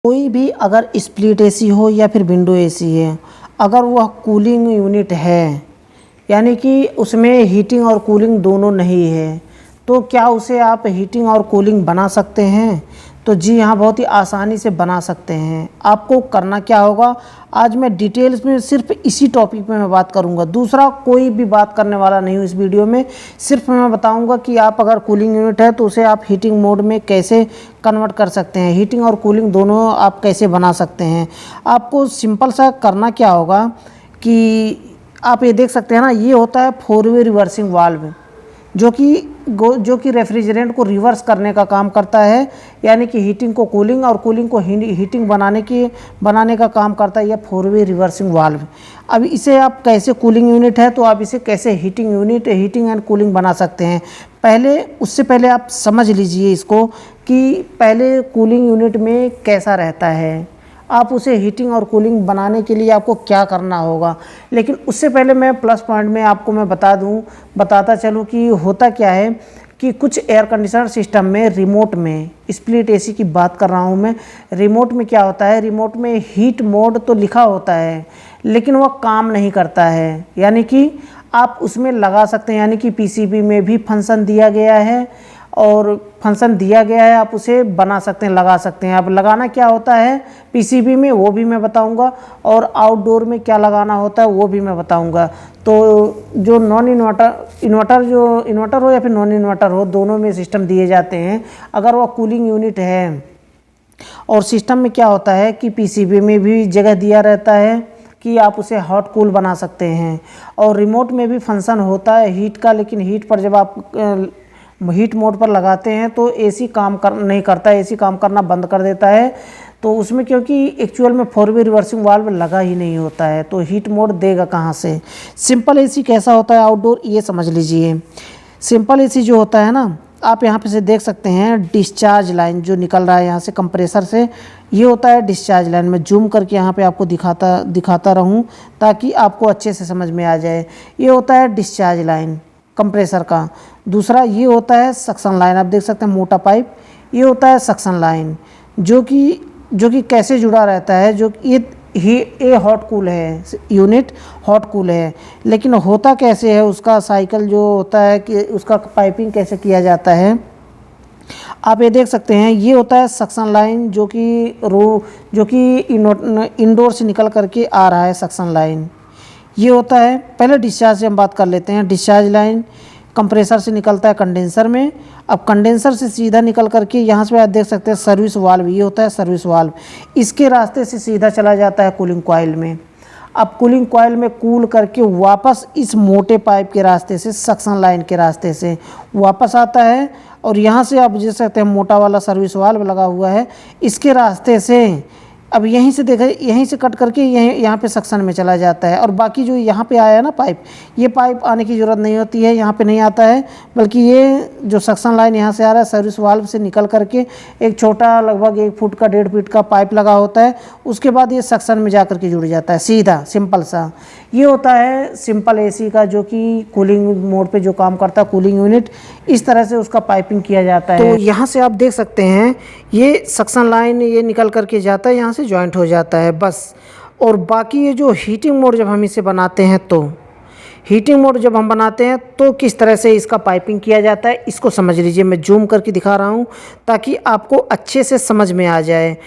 कोई भी अगर स्प्लिट एसी हो या फिर विंडो एसी है, अगर वह कूलिंग यूनिट है यानी कि उसमें हीटिंग और कूलिंग दोनों नहीं है, तो क्या उसे आप हीटिंग और कूलिंग बना सकते हैं? तो जी हाँ, बहुत ही आसानी से बना सकते हैं। आपको करना क्या होगा, आज मैं डिटेल्स में सिर्फ इसी टॉपिक पे मैं बात करूंगा। दूसरा कोई भी बात करने वाला नहीं हूँ इस वीडियो में। सिर्फ मैं बताऊंगा कि आप अगर कूलिंग यूनिट है तो उसे आप हीटिंग मोड में कैसे कन्वर्ट कर सकते हैं, हीटिंग और कूलिंग दोनों आप कैसे बना सकते हैं। आपको सिंपल सा करना क्या होगा कि आप ये देख सकते हैं ना, ये होता है 4 वे रिवर्सिंग वाल्व, जो कि रेफ्रिजरेंट को रिवर्स करने का काम करता है, यानी कि हीटिंग को कूलिंग और कूलिंग को हीटिंग बनाने का काम करता है। यह 4 वे रिवर्सिंग वाल्व। अब इसे आप कैसे, कूलिंग यूनिट है तो आप इसे कैसे हीटिंग एंड कूलिंग बना सकते हैं। उससे पहले आप समझ लीजिए इसको कि पहले कूलिंग यूनिट में कैसा रहता है, आप उसे हीटिंग और कूलिंग बनाने के लिए आपको क्या करना होगा। लेकिन उससे पहले मैं प्लस पॉइंट में आपको मैं बताता चलूँ कि होता क्या है कि कुछ एयर कंडीशनर सिस्टम में रिमोट में, स्प्लिट एसी की बात कर रहा हूँ मैं, रिमोट में क्या होता है, रिमोट में हीट मोड तो लिखा होता है लेकिन वह काम नहीं करता है। यानी कि आप उसमें लगा सकते हैं, यानी कि पीसीबी में भी फंक्शन दिया गया है आप उसे बना सकते हैं, लगा सकते हैं। अब लगाना क्या होता है पीसीबी में वो भी मैं बताऊंगा, और आउटडोर में क्या लगाना होता है वो भी मैं बताऊंगा। तो जो इन्वर्टर हो या फिर नॉन इन्वर्टर हो, दोनों में सिस्टम दिए जाते हैं। अगर वो कूलिंग यूनिट है और सिस्टम में क्या होता है कि पीसीबी में भी जगह दिया रहता है कि आप उसे हॉट कूल बना सकते हैं, और रिमोट में भी फंक्शन होता है हीट का, लेकिन हीट पर जब आप हीट मोड पर लगाते हैं तो एसी नहीं करता, एसी काम करना बंद कर देता है। तो उसमें क्योंकि एक्चुअल में 4 वे रिवर्सिंग वाल्व लगा ही नहीं होता है, तो हीट मोड देगा कहाँ से। सिंपल एसी कैसा होता है आउटडोर, ये समझ लीजिए। सिंपल एसी जो होता है ना, आप यहाँ पे से देख सकते हैं डिस्चार्ज लाइन जो निकल रहा है यहाँ से कंप्रेसर से, ये होता है डिस्चार्ज लाइन। मैं जूम करके यहाँ पे आपको दिखाता रहूँ ताकि आपको अच्छे से समझ में आ जाए। ये होता है डिस्चार्ज लाइन कंप्रेसर का। दूसरा ये होता है सक्शन लाइन, आप देख सकते हैं मोटा पाइप, ये होता है सक्शन लाइन, जो कि कैसे जुड़ा रहता है, जो ये हॉट कूल है, यूनिट हॉट कूल है। लेकिन होता कैसे है, उसका साइकिल जो होता है कि उसका पाइपिंग कैसे किया जाता है, आप ये देख सकते हैं। ये होता है सक्शन लाइन, जो कि इंडोर से निकल करके आ रहा है सक्शन लाइन। ये होता है, पहले डिस्चार्ज से हम बात कर लेते हैं। डिस्चार्ज लाइन कंप्रेसर से निकलता है कंडेंसर में। अब कंडेंसर से सीधा निकल करके यहाँ से आप देख सकते हैं सर्विस वाल्व, ये होता है सर्विस वाल्व। इसके रास्ते से सीधा चला जाता है कूलिंग कॉइल में। अब कूलिंग कॉइल में कूल करके वापस इस मोटे पाइप के रास्ते से, सक्शन लाइन के रास्ते से वापस आता है, और यहाँ से आप देख सकते हैं मोटा वाला सर्विस वाल्व लगा हुआ है, इसके रास्ते से अब यहीं से देखें, यहीं से कट करके यहाँ पे सक्शन में चला जाता है। और बाकी जो यहाँ पे आया है ना पाइप, ये पाइप आने की ज़रूरत नहीं होती है, यहाँ पे नहीं आता है, बल्कि ये जो सक्शन लाइन यहाँ से आ रहा है सर्विस वाल्व से निकल करके एक छोटा लगभग 1 फुट का 1.5 फीट का पाइप लगा होता है, उसके बाद ये सक्शन में जा करके जुड़ जाता है सीधा, सिंपल सा। ये होता है सिंपल एसी का, जो कि कूलिंग मोड पे जो काम करता है, कूलिंग यूनिट। इस तरह से उसका पाइपिंग किया जाता है। तो यहाँ से आप देख सकते हैं ये सक्शन लाइन ये निकल करके जाता है, यहाँ से जॉइंट हो जाता है बस। और बाकी ये जो हीटिंग मोड जब हम इसे बनाते हैं तो किस तरह से इसका पाइपिंग किया जाता है, इसको समझ लीजिए। मैं जूम करके दिखा रहा हूँ ताकि आपको अच्छे से समझ में आ जाए।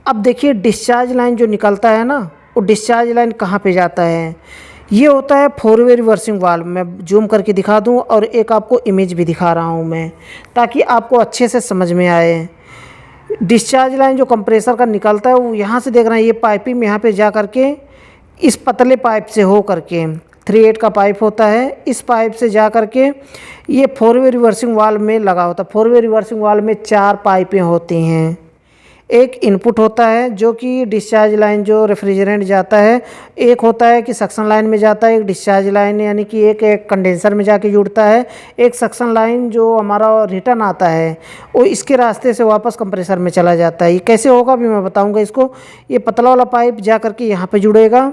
अब देखिए डिस्चार्ज लाइन जो निकलता है ना, वो डिस्चार्ज लाइन कहाँ पे जाता है, ये होता है 4 वे रिवर्सिंग वाल्व। मैं जूम करके दिखा दूँ और एक आपको इमेज भी दिखा रहा हूँ मैं, ताकि आपको अच्छे से समझ में आए। डिस्चार्ज लाइन जो कंप्रेसर का निकलता है वो यहाँ से देख रहे हैं, ये पाइपिंग यहाँ पे जा करके इस पतले पाइप से हो करके 3/8 का पाइप होता है, इस पाइप से जा करके ये 4 वे रिवर्सिंग वाल्व में लगा होता है। 4 वे रिवर्सिंग वाल्व में 4 पाइपें होती हैं। एक इनपुट होता है जो कि डिस्चार्ज लाइन जो रेफ्रिजरेंट जाता है, एक होता है कि सक्शन लाइन में जाता है, एक डिस्चार्ज लाइन यानी कि एक कंडेंसर में जाके जुड़ता है, एक सक्शन लाइन जो हमारा रिटर्न आता है वो इसके रास्ते से वापस कंप्रेसर में चला जाता है। ये कैसे होगा भी मैं बताऊंगा इसको। ये पतला वाला पाइप जा करके यहाँ पे जुड़ेगा,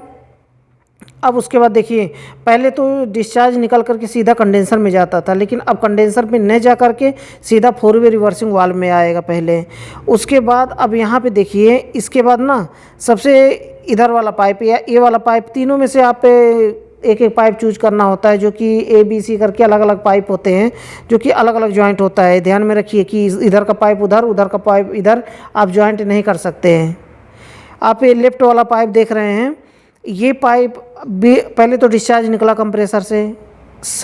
अब उसके बाद देखिए, पहले तो डिस्चार्ज निकल करके सीधा कंडेंसर में जाता था, लेकिन अब कंडेंसर में न जा करके सीधा 4 वे रिवर्सिंग वाल्व में आएगा पहले। उसके बाद अब यहाँ पे देखिए, इसके बाद ना सबसे इधर वाला पाइप या ये वाला पाइप, तीनों में से आप एक एक पाइप चूज करना होता है, जो कि ABC करके अलग अलग पाइप होते हैं, जो कि अलग अलग जॉइंट होता है। ध्यान में रखिए कि इधर का पाइप उधर, उधर का पाइप इधर, आप जॉइंट नहीं कर सकते हैं। आप ये लेफ्ट वाला पाइप देख रहे हैं, ये पाइप भी पहले तो डिस्चार्ज निकला कंप्रेसर से,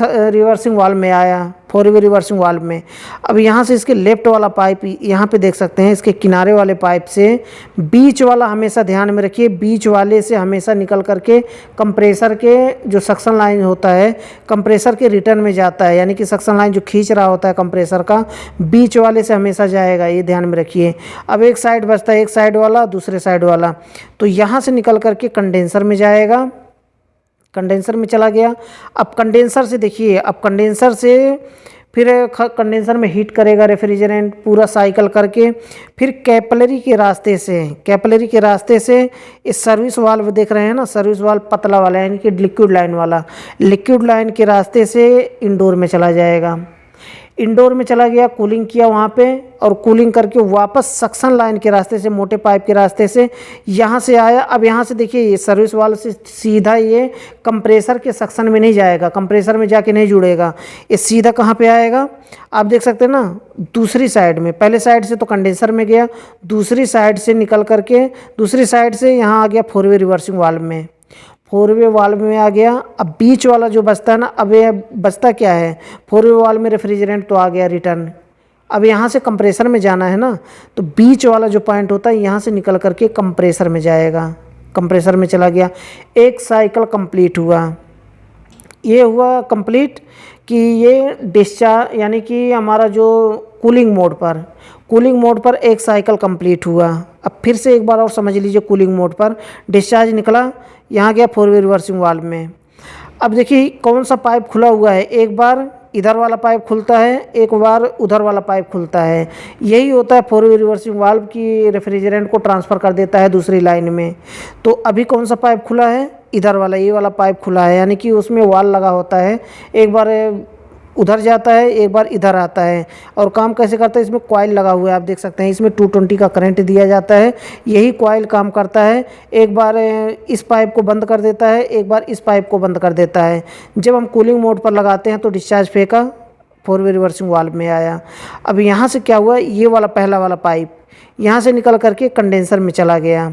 रिवर्सिंग वाल्व में आया, 4 वे रिवर्सिंग वाल्व में। अब यहाँ से इसके लेफ्ट वाला पाइप, यहाँ पे देख सकते हैं, इसके किनारे वाले पाइप से बीच वाला, हमेशा ध्यान में रखिए, बीच वाले से हमेशा निकल करके कंप्रेसर के जो सक्शन लाइन होता है, कंप्रेसर के रिटर्न में जाता है। यानी कि सक्शन लाइन जो खींच रहा होता है कंप्रेसर का, बीच वाले से हमेशा जाएगा, ये ध्यान में रखिए। अब एक साइड बचता है, एक साइड वाला, दूसरे साइड वाला, तो यहाँ से निकल करके कंडेंसर में जाएगा, कंडेंसर में चला गया। अब कंडेंसर से देखिए, अब कंडेंसर से फिर कंडेंसर में हीट करेगा रेफ्रिजरेंट पूरा साइकिल करके, फिर कैपिलरी के रास्ते से, कैपिलरी के रास्ते से इस सर्विस वाल्व देख रहे हैं ना, सर्विस वाल्व पतला वाला, यानी कि लिक्विड लाइन वाला, लिक्विड लाइन के रास्ते से इंडोर में चला जाएगा। इंडोर में चला गया, कूलिंग किया वहाँ पे, और कूलिंग करके वापस सक्शन लाइन के रास्ते से, मोटे पाइप के रास्ते से यहाँ से आया। अब यहाँ से देखिए, ये सर्विस वाल्व से सीधा ये कंप्रेसर के सक्शन में नहीं जाएगा, कंप्रेसर में जाके नहीं जुड़ेगा, ये सीधा कहाँ पे आएगा, आप देख सकते हैं ना, दूसरी साइड में। पहले साइड से तो कंडेंसर में गया, दूसरी साइड से निकल करके, दूसरी साइड से यहाँ आ गया 4 वे रिवर्सिंग वाल्व में, 4 वे वाल्व में आ गया। अब बीच वाला जो बचता है ना, अब ये बचता क्या है, 4 वे वाल्व में रेफ्रिजरेंट तो आ गया रिटर्न। अब यहाँ से कंप्रेसर में जाना है ना, तो बीच वाला जो पॉइंट होता है, यहाँ से निकल करके कंप्रेसर में जाएगा, कंप्रेसर में चला गया। एक साइकिल कंप्लीट हुआ, ये हुआ कंप्लीट कि ये डिस्चार्ज, यानी कि हमारा जो कूलिंग मोड पर एक साइकिल कंप्लीट हुआ। अब फिर से एक बार और समझ लीजिए, कूलिंग मोड पर डिस्चार्ज निकला, यहाँ गया 4 वे रिवर्सिंग वाल्व में। अब देखिए कौन सा पाइप खुला हुआ है, एक बार इधर वाला पाइप खुलता है, एक बार उधर वाला पाइप खुलता है। यही होता है 4 वे रिवर्सिंग वाल्व की, रेफ्रिजरेंट को ट्रांसफ़र कर देता है दूसरी लाइन में। तो अभी कौन सा पाइप खुला है, इधर वाला, ये वाला पाइप खुला है, यानी कि उसमें वाल लगा होता है, एक बार उधर जाता है, एक बार इधर आता है। और काम कैसे करता है, इसमें कॉइल लगा हुआ है, आप देख सकते हैं, इसमें 220 का करंट दिया जाता है, यही कॉइल काम करता है। एक बार इस पाइप को बंद कर देता है, एक बार इस पाइप को बंद कर देता है। जब हम कूलिंग मोड पर लगाते हैं तो डिस्चार्ज फेंका, 4 वे रिवर्सिंग वाल्व में आया। अब यहाँ से क्या हुआ, ये वाला पहला वाला पाइप यहाँ से निकल करके कंडेंसर में चला गया,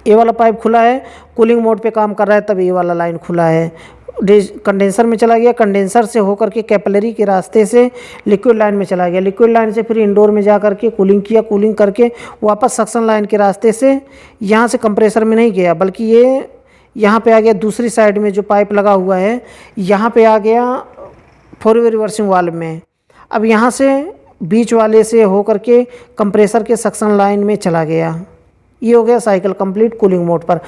ये वाला पाइप खुला है, कूलिंग मोड पे काम कर रहा है, तब ये वाला लाइन खुला है, कंडेंसर में चला गया, कंडेंसर से होकर के कैपिलरी के रास्ते से लिक्विड लाइन में चला गया, लिक्विड लाइन से फिर इंडोर में जा करके कूलिंग किया, कूलिंग करके वापस सक्शन लाइन के रास्ते से यहाँ से कंप्रेसर में नहीं गया, बल्कि ये यहाँ पे आ गया, दूसरी साइड में जो पाइप लगा हुआ है यहाँ पे आ गया 4 वे रिवर्सिंग वाल्व में। अब यहाँ से बीच वाले से होकर के कंप्रेसर के सक्शन लाइन में चला गया। ये हो गया साइकिल कंप्लीट कूलिंग मोड पर।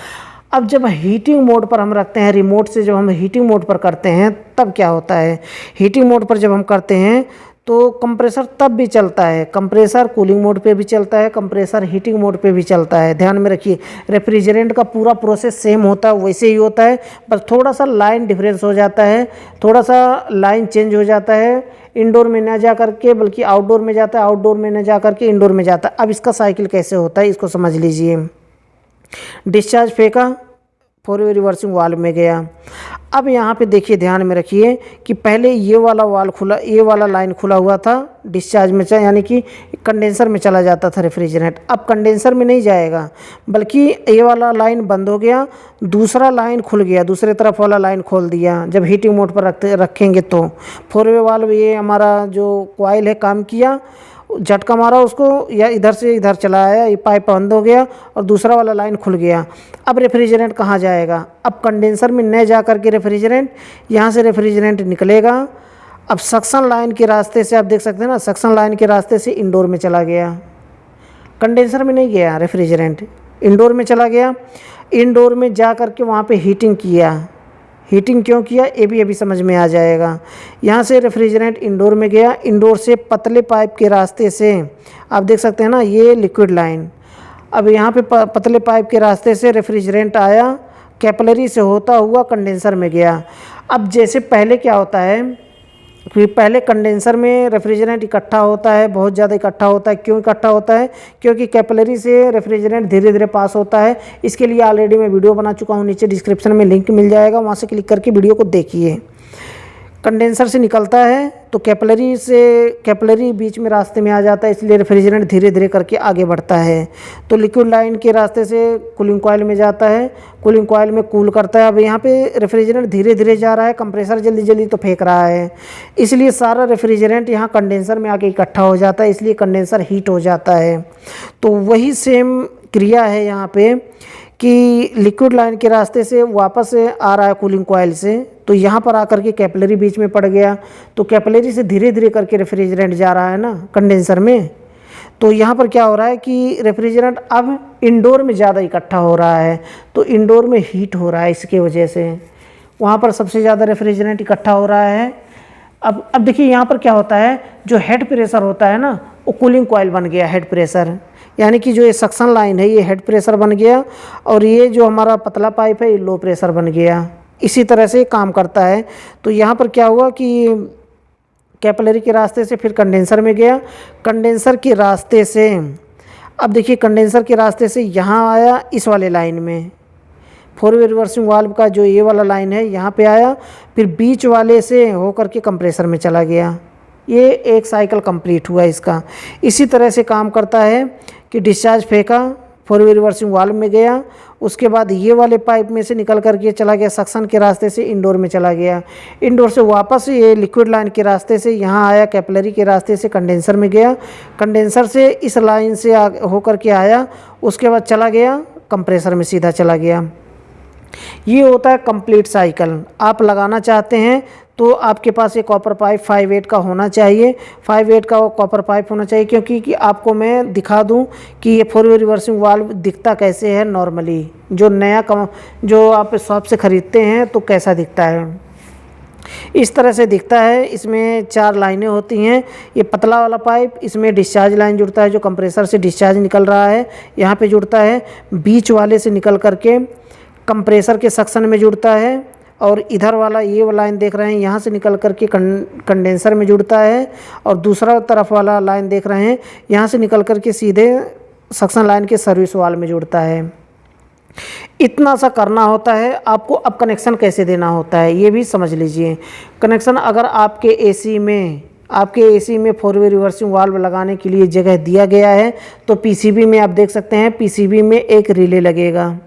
अब जब हीटिंग मोड पर हम रखते हैं, रिमोट से जब हम हीटिंग मोड पर करते हैं, तब क्या होता है, हीटिंग मोड पर जब हम करते हैं तो कंप्रेसर तब भी चलता है, कंप्रेसर कूलिंग मोड पे भी चलता है, कंप्रेसर हीटिंग मोड पे भी चलता है। ध्यान में रखिए, रेफ्रिजरेंट का पूरा प्रोसेस सेम होता है, वैसे ही होता है, बस थोड़ा सा लाइन डिफरेंस हो जाता है, थोड़ा सा लाइन चेंज हो जाता है, इंडोर में ना जा करके बल्कि आउटडोर में जाता है, आउटडोर में ना जा करके इंडोर में जाता है। अब इसका साइकिल कैसे होता है, इसको समझ लीजिए। डिस्चार्ज फेंका, 4 वे रिवर्सिंग वाल्व में गया। अब यहाँ पे देखिए, ध्यान में रखिए कि पहले ये वाला वाल्व खुला, ये वाला लाइन खुला हुआ था, डिस्चार्ज में यानी कि कंडेंसर में चला जाता था रेफ्रिजरेंट। अब कंडेंसर में नहीं जाएगा, बल्कि ये वाला लाइन बंद हो गया, दूसरा लाइन खुल गया, दूसरे तरफ वाला लाइन खोल दिया। जब हीटिंग मोड पर रखेंगे तो 4 वे वाल्व, ये हमारा जो कॉइल है काम किया, झटका मारा उसको, या इधर से इधर चला आया, ये पाइप बंद हो गया और दूसरा वाला लाइन खुल गया। अब रेफ्रिजरेंट कहाँ जाएगा, अब कंडेंसर में न जा करके रेफ्रिजरेंट, यहाँ से रेफ्रिजरेंट निकलेगा। अब सक्शन लाइन के रास्ते से, आप देख सकते हैं ना, सक्शन लाइन के रास्ते से इंडोर में चला गया, कंडेंसर में नहीं गया रेफ्रिजरेंट, इंडोर में चला गया। इंडोर में जा करके वहाँ पे हीटिंग किया, हीटिंग क्यों किया ये भी अभी समझ में आ जाएगा। यहाँ से रेफ्रिजरेंट इंडोर में गया, इंडोर से पतले पाइप के रास्ते से, आप देख सकते हैं ना, ये लिक्विड लाइन, अब यहाँ पे पतले पाइप के रास्ते से रेफ्रिजरेंट आया, कैपिलरी से होता हुआ कंडेंसर में गया। अब जैसे पहले क्या होता है कि पहले कंडेंसर में रेफ्रिजरेंट इकट्ठा होता है, बहुत ज़्यादा इकट्ठा होता है। क्यों इकट्ठा होता है? क्योंकि कैपिलरी से रेफ्रिजरेंट धीरे धीरे पास होता है। इसके लिए ऑलरेडी मैं वीडियो बना चुका हूँ, नीचे डिस्क्रिप्शन में लिंक मिल जाएगा, वहाँ से क्लिक करके वीडियो को देखिए। कंडेंसर से निकलता है तो कैपिलरी बीच में रास्ते में आ जाता है, इसलिए रेफ्रिजरेंट धीरे धीरे करके आगे बढ़ता है। तो लिक्विड लाइन के रास्ते से कूलिंग कॉइल में जाता है, कूलिंग कॉइल में कूल करता है। अब यहाँ पे रेफ्रिजरेंट धीरे धीरे जा रहा है, कंप्रेसर जल्दी जल्दी तो फेंक रहा है, इसलिए सारा रेफ्रिजरेंट यहाँ कंडेंसर में आके इकट्ठा हो जाता है, इसलिए कंडेंसर हीट हो जाता है। तो वही सेम क्रिया है यहाँ पे कि लिक्विड लाइन के रास्ते से वापस आ रहा है कूलिंग कॉइल से, तो यहाँ पर आकर के कैपिलरी बीच में पड़ गया। तो कैपिलरी से धीरे धीरे करके रेफ्रिजरेंट जा रहा है ना कंडेंसर में, तो यहाँ पर क्या हो रहा है कि रेफ्रिजरेंट अब इंडोर में ज़्यादा इकट्ठा हो रहा है, तो इंडोर में हीट हो रहा है। इसके वजह से वहाँ पर सबसे ज़्यादा रेफ्रिजरेंट इकट्ठा हो रहा है। अब देखिए यहाँ पर क्या होता है, जो हेड प्रेशर होता है ना, वो कूलिंग कॉइल बन गया हेड प्रेशर, यानी कि जो ये सक्शन लाइन है ये हेड प्रेशर बन गया, और ये जो हमारा पतला पाइप है ये लो प्रेशर बन गया। इसी तरह से काम करता है। तो यहाँ पर क्या हुआ कि कैपिलरी के रास्ते से फिर कंडेंसर में गया, कंडेंसर के रास्ते से, अब देखिए कंडेंसर के रास्ते से यहाँ आया इस वाले लाइन में, 4 वे रिवर्सिंग वाल्व का जो ये वाला लाइन है यहाँ पे आया, फिर बीच वाले से होकर के कंप्रेसर में चला गया। ये एक साइकिल कंप्लीट हुआ इसका। इसी तरह से काम करता है कि डिस्चार्ज फेंका, 4 वे रिवर्सिंग वाल्व में गया, उसके बाद ये वाले पाइप में से निकल करके चला गया सक्शन के रास्ते से इंडोर में चला गया, इंडोर से वापस ये लिक्विड लाइन के रास्ते से यहाँ आया, कैपिलरी के रास्ते से कंडेंसर में गया, कंडेंसर से इस लाइन से होकर के आया, उसके बाद चला गया कंप्रेसर में सीधा चला गया। ये होता है कंप्लीट साइकिल। आप लगाना चाहते हैं तो आपके पास ये कॉपर पाइप 5/8 का होना चाहिए, 5/8 का कॉपर पाइप होना चाहिए, क्योंकि कि आपको मैं दिखा दूं कि ये 4 वे रिवर्सिंग वाल्व दिखता कैसे है नॉर्मली, जो आप शॉप से ख़रीदते हैं तो कैसा दिखता है। इस तरह से दिखता है। इसमें 4 लाइनें होती हैं। ये पतला वाला पाइप, इसमें डिस्चार्ज लाइन जुड़ता है, जो कंप्रेसर से डिस्चार्ज निकल रहा है यहाँ पे जुड़ता है, बीच वाले से निकल करके कंप्रेसर के सक्शन में जुड़ता है, और इधर वाला ये लाइन देख रहे हैं यहाँ से निकल करके कंडेंसर में जुड़ता है, और दूसरा तरफ वाला लाइन देख रहे हैं यहाँ से निकल करके सीधे सक्शन लाइन के सर्विस वाल्व में जुड़ता है। इतना सा करना होता है आपको। अब कनेक्शन कैसे देना होता है ये भी समझ लीजिए। कनेक्शन अगर आपके एसी में 4 वे रिवर्सिंग वाल्व लगाने के लिए जगह दिया गया है तो पीसीबी में आप देख सकते हैं, पीसीबी में एक रिले लगेगा।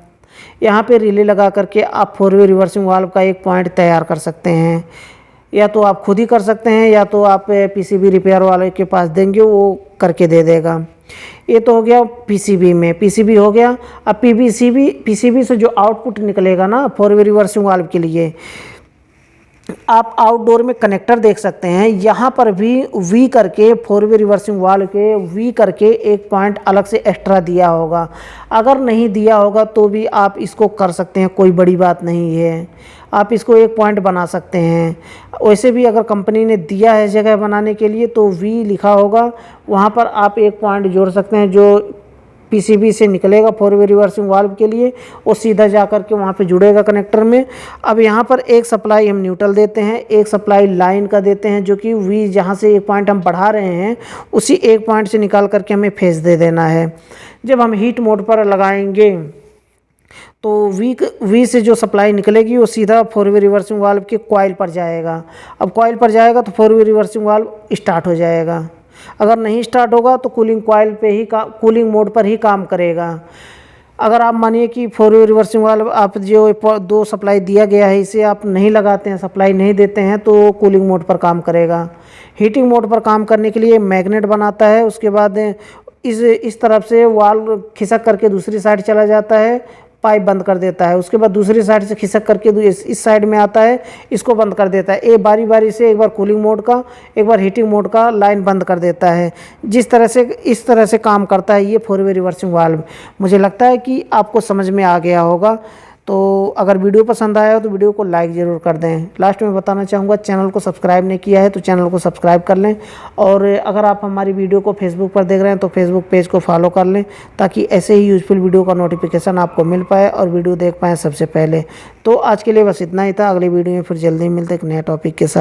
यहाँ पे रिले लगा करके आप 4 वे रिवर्सिंग वाल्व का एक पॉइंट तैयार कर सकते हैं, या तो आप खुद ही कर सकते हैं या तो आप पीसीबी रिपेयर वाले के पास देंगे, वो करके दे देगा। ये तो हो गया पीसीबी में, पीसीबी हो गया। अब पीसीबी से जो आउटपुट निकलेगा ना 4 वे रिवर्सिंग वाल्व के लिए, आप आउटडोर में कनेक्टर देख सकते हैं। यहाँ पर भी वी करके 4 वे रिवर्सिंग वाल्व के वी करके एक पॉइंट अलग से एक्स्ट्रा दिया होगा। अगर नहीं दिया होगा तो भी आप इसको कर सकते हैं, कोई बड़ी बात नहीं है, आप इसको एक पॉइंट बना सकते हैं। वैसे भी अगर कंपनी ने दिया है जगह बनाने के लिए तो वी लिखा होगा, वहाँ पर आप एक पॉइंट जोड़ सकते हैं जो पीसीबी से निकलेगा 4 वे रिवर्सिंग वाल्व के लिए, और सीधा जा कर के वहाँ पे जुड़ेगा कनेक्टर में। अब यहाँ पर एक सप्लाई हम न्यूट्रल देते हैं, एक सप्लाई लाइन का देते हैं, जो कि वी जहाँ से एक पॉइंट हम बढ़ा रहे हैं उसी एक पॉइंट से निकाल करके हमें फेस दे देना है। जब हम हीट मोड पर लगाएंगे तो वी से जो सप्लाई निकलेगी वो सीधा 4 वे रिवर्सिंग वाल्व के कॉइल पर जाएगा। अब कॉइल पर जाएगा तो 4 वे रिवर्सिंग वाल्व स्टार्ट हो जाएगा। अगर नहीं स्टार्ट होगा तो कूलिंग कॉइल पे ही कूलिंग मोड पर ही काम करेगा। अगर आप मानिए कि 4 वे रिवर्सिंग वाल्व आप जो 2 सप्लाई दिया गया है इसे आप नहीं लगाते हैं, सप्लाई नहीं देते हैं, तो कूलिंग मोड पर काम करेगा। हीटिंग मोड पर काम करने के लिए मैग्नेट बनाता है, उसके बाद इस तरफ से वाल्व खिसक करके दूसरी साइड चला जाता है, पाइप बंद कर देता है। उसके बाद दूसरी साइड से खिसक करके इस साइड में आता है, इसको बंद कर देता है। एक बारी बारी से एक बार कूलिंग मोड का, एक बार हीटिंग मोड का लाइन बंद कर देता है। इस तरह से काम करता है ये 4 वे रिवर्सिंग वाल्व। मुझे लगता है कि आपको समझ में आ गया होगा। तो अगर वीडियो पसंद आया हो तो वीडियो को लाइक ज़रूर कर दें। लास्ट में बताना चाहूँगा, चैनल को सब्सक्राइब नहीं किया है तो चैनल को सब्सक्राइब कर लें, और अगर आप हमारी वीडियो को फेसबुक पर देख रहे हैं तो फेसबुक पेज को फॉलो कर लें, ताकि ऐसे ही यूजफुल वीडियो का नोटिफिकेशन आपको मिल पाए और वीडियो देख पाएँ सबसे पहले। तो आज के लिए बस इतना ही था। अगली वीडियो में फिर जल्दी मिलते एक नए टॉपिक के साथ।